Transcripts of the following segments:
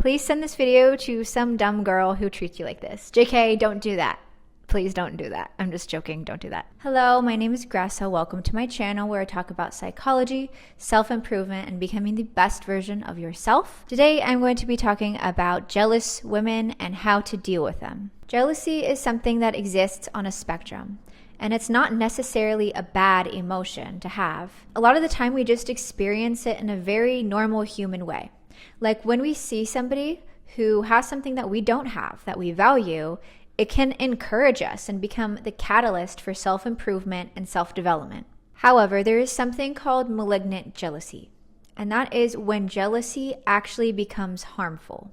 please send this video to some dumb girl who treats you like this. JK, don't do that. Please don't do that. I'm just joking. Don't do that. Hello, my name is Gressa. Welcome to my channel where I talk about psychology, self-improvement, and becoming the best version of yourself. Today, I'm going to be talking about jealous women and how to deal with them. Jealousy is something that exists on a spectrum, and it's not necessarily a bad emotion to have. A lot of the time, we just experience it in a very normal human way. Like when we see somebody who has something that we don't have, that we value, it can encourage us and become the catalyst for self-improvement and self-development. However, there is something called malignant jealousy, and that is when jealousy actually becomes harmful.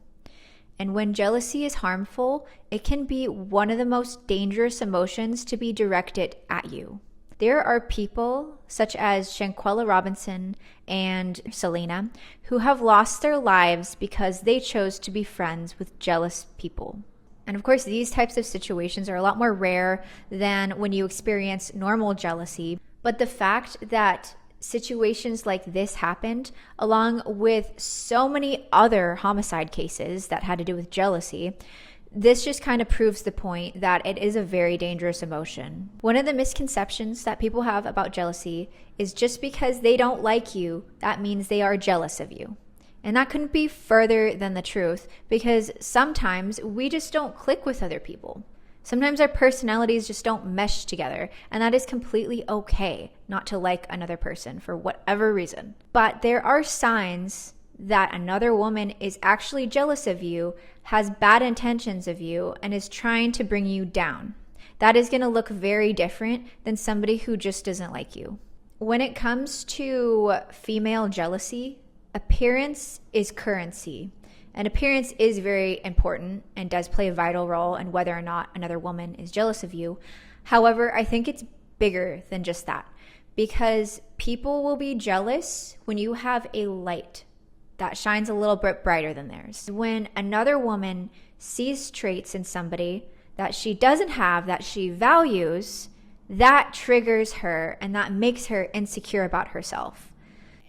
And when jealousy is harmful, it can be one of the most dangerous emotions to be directed at you. There are people such as Shanquella Robinson and Selena who have lost their lives because they chose to be friends with jealous people. And of course, these types of situations are a lot more rare than when you experience normal jealousy. But the fact that situations like this happened, along with so many other homicide cases that had to do with jealousy, this just kind of proves the point that it is a very dangerous emotion. One of the misconceptions that people have about jealousy is just because they don't like you, that means they are jealous of you. And that couldn't be further than the truth, because sometimes we just don't click with other people. Sometimes our personalities just don't mesh together, and that is completely okay not to like another person for whatever reason. But there are signs that another woman is actually jealous of you, has bad intentions of you, and is trying to bring you down. That is going to look very different than somebody who just doesn't like you. When it comes to female jealousy, appearance is currency, and appearance is very important and does play a vital role in whether or not another woman is jealous of you. However, I think it's bigger than just that, because people will be jealous when you have a light that shines a little bit brighter than theirs. When another woman sees traits in somebody that she doesn't have, that she values, that triggers her and that makes her insecure about herself.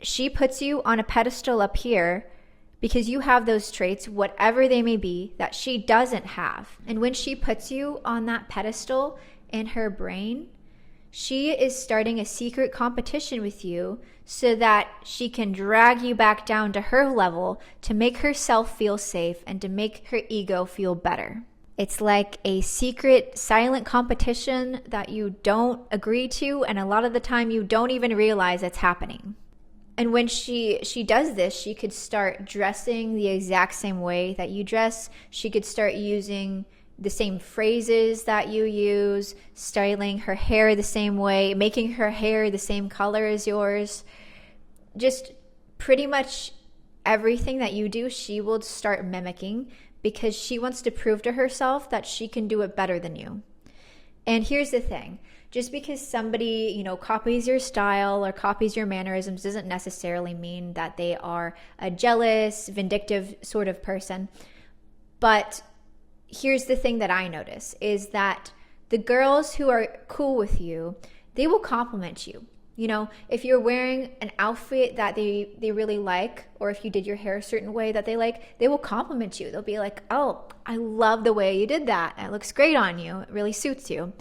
She puts you on a pedestal up here because you have those traits, whatever they may be, that she doesn't have. And when she puts you on that pedestal in her brain, she is starting a secret competition with you so that she can drag you back down to her level to make herself feel safe and to make her ego feel better. It's like a secret, silent competition that you don't agree to, and a lot of the time you don't even realize it's happening. And when she does this, she could start dressing the exact same way that you dress. She could start using the same phrases that you use, styling her hair the same way, making her hair the same color as yours. Just pretty much everything that you do, she will start mimicking because she wants to prove to herself that she can do it better than you. And here's the thing. Just because somebody, copies your style or copies your mannerisms doesn't necessarily mean that they are a jealous, vindictive sort of person. But here's the thing that I notice is that the girls who are cool with you, they will compliment you. If you're wearing an outfit that they really like, or if you did your hair a certain way that they like, they will compliment you. They'll be like, oh, I love the way you did that. It looks great on you. It really suits you.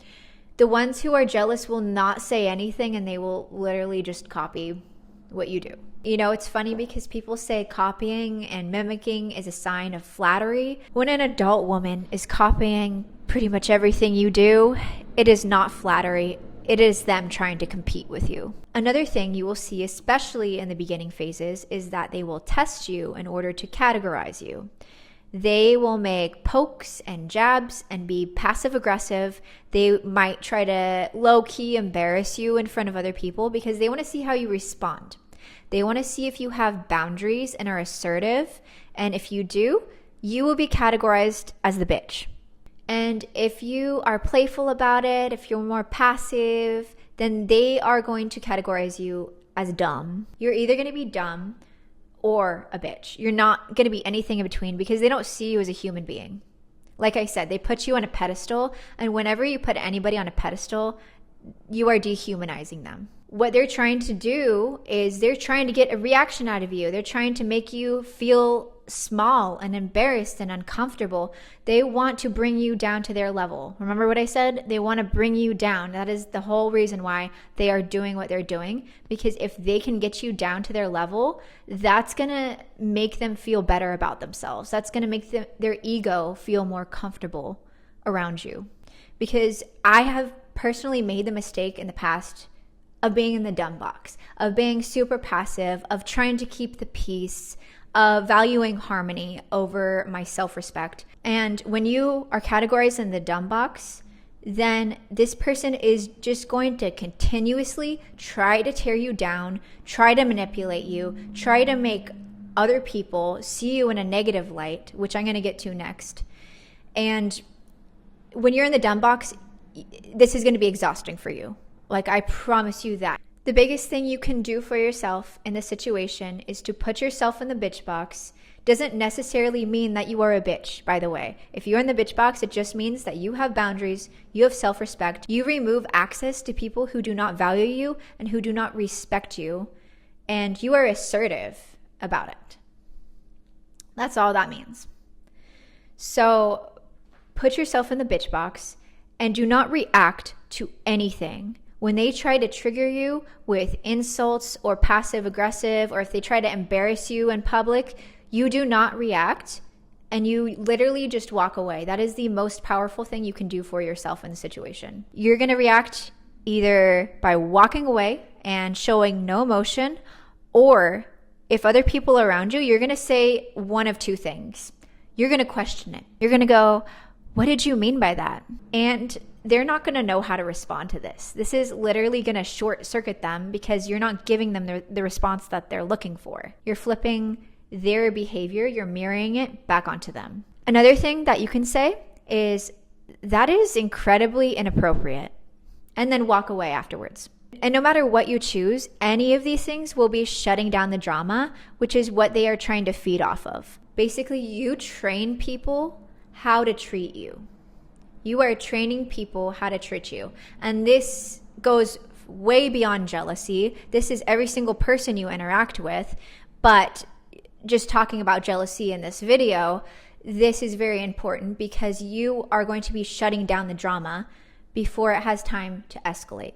The ones who are jealous will not say anything, and they will literally just copy what you do. It's funny because people say copying and mimicking is a sign of flattery. When an adult woman is copying pretty much everything you do, it is not flattery. It is them trying to compete with you. Another thing you will see, especially in the beginning phases, is that they will test you in order to categorize you. They will make pokes and jabs and be passive aggressive. They might try to low-key embarrass you in front of other people because they want to see how you respond. They want to see if you have boundaries and are assertive. And if you do, you will be categorized as the bitch. And if you are playful about it, if you're more passive, then they are going to categorize you as dumb. You're either going to be dumb or a bitch. You're not going to be anything in between because they don't see you as a human being. Like I said, they put you on a pedestal, and whenever you put anybody on a pedestal, you are dehumanizing them. What they're trying to do is they're trying to get a reaction out of you. They're trying to make you feel small and embarrassed and uncomfortable. They want to bring you down to their level. Remember what I said? They want to bring you down. That is the whole reason why they are doing what they're doing, because if they can get you down to their level, that's going to make them feel better about themselves. That's going to make their ego feel more comfortable around you. Because I have personally made the mistake in the past of being in the dumb box, of being super passive, of trying to keep the peace, of valuing harmony over my self-respect. And when you are categorized in the dumb box, then this person is just going to continuously try to tear you down, try to manipulate you, try to make other people see you in a negative light, which I'm going to get to next. And when you're in the dumb box, this is going to be exhausting for you. Like, I promise you that. The biggest thing you can do for yourself in this situation is to put yourself in the bitch box. Doesn't necessarily mean that you are a bitch, by the way. If you're in the bitch box, it just means that you have boundaries, you have self-respect, you remove access to people who do not value you and who do not respect you, and you are assertive about it. That's all that means. So put yourself in the bitch box and do not react to anything. When they try to trigger you with insults or passive aggressive, or if they try to embarrass you in public, you do not react and you literally just walk away. That is the most powerful thing you can do for yourself in the situation. You're going to react either by walking away and showing no emotion, or if other people are around you, you're going to say one of two things. You're going to question it. You're going to go, what did you mean by that? And they're not going to know how to respond to this. This is literally going to short circuit them because you're not giving them the response that they're looking for. You're flipping their behavior, you're mirroring it back onto them. Another thing that you can say is, that is incredibly inappropriate, and then walk away afterwards. And no matter what you choose, any of these things will be shutting down the drama, which is what they are trying to feed off of. Basically, you train people how to treat you. You are training people how to treat you. And this goes way beyond jealousy. This is every single person you interact with. But just talking about jealousy in this video, this is very important because you are going to be shutting down the drama before it has time to escalate.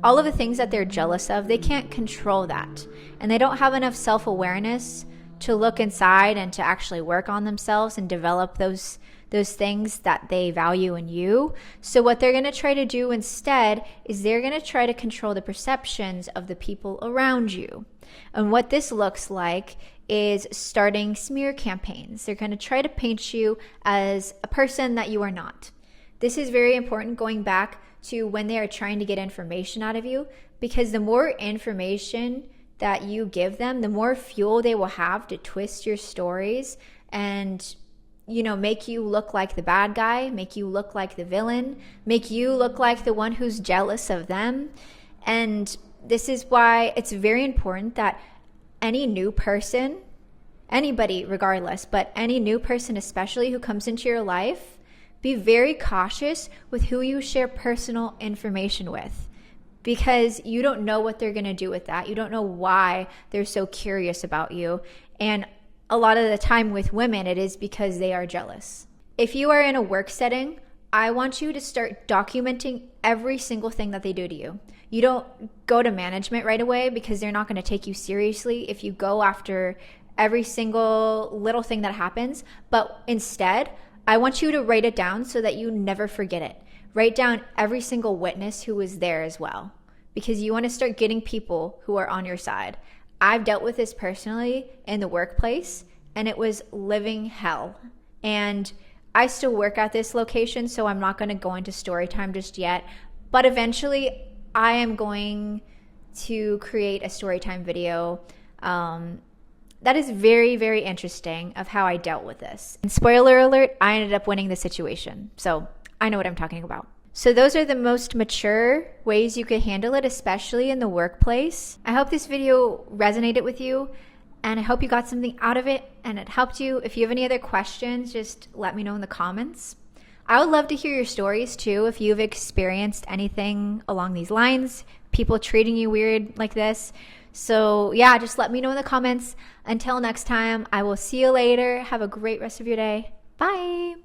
All of the things that they're jealous of, they can't control that. And they don't have enough self-awareness to look inside and to actually work on themselves and develop those things that they value in you. So what they're going to try to do instead is they're going to try to control the perceptions of the people around you. And what this looks like is starting smear campaigns. They're going to try to paint you as a person that you are not. This is very important going back to when they are trying to get information out of you, because the more information that you give them, the more fuel they will have to twist your stories and make you look like the bad guy, make you look like the villain, make you look like the one who's jealous of them. And this is why it's very important that any new person, anybody regardless, but any new person especially who comes into your life, be very cautious with who you share personal information with, because you don't know what they're going to do with that. You don't know why they're so curious about you. And a lot of the time with women, it is because they are jealous. If you are in a work setting, I want you to start documenting every single thing that they do to you. You don't go to management right away because they're not going to take you seriously if you go after every single little thing that happens. But instead, I want you to write it down so that you never forget it. Write down every single witness who was there as well, because you want to start getting people who are on your side. I've dealt with this personally in the workplace, and it was living hell. And I still work at this location, so I'm not going to go into story time just yet. But eventually, I am going to create a story time video that is very, very interesting of how I dealt with this. And spoiler alert, I ended up winning the situation. So I know what I'm talking about. So those are the most mature ways you could handle it, especially in the workplace. I hope this video resonated with you, and I hope you got something out of it and it helped you. If you have any other questions, just let me know in the comments. I would love to hear your stories too, if you've experienced anything along these lines, people treating you weird like this. So yeah, just let me know in the comments. Until next time, I will see you later. Have a great rest of your day. Bye.